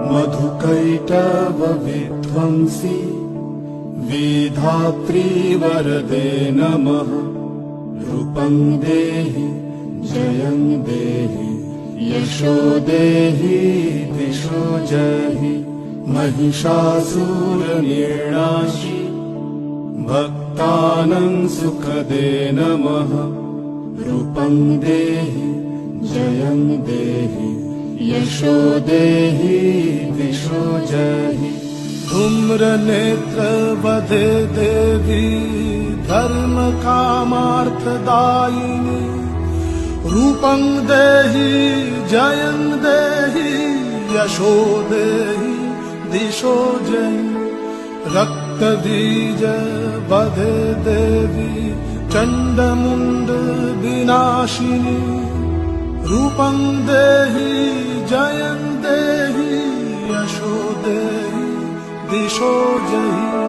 मधुकैटभ विध्वंसी विधात्री वरदे नमः। रूपं देहि जयं देहि यशो देहि दिशो जहि। महिषासुरनिर्नाशी भक्तानां सुखदे नमः। रूपं देहि जयं देहि यशो देहि दिशो जहि। धूम्रनेत्र वदे देवी धर्म कामार्थदायिनी। रूपं देहि जयं देहि यशो देहि दिशो जहि। रक्तबीज वदे देवी चण्डमुण्ड विनाशिनी। रूपं देहि जयं देहि यशो देहि दिशो जहि।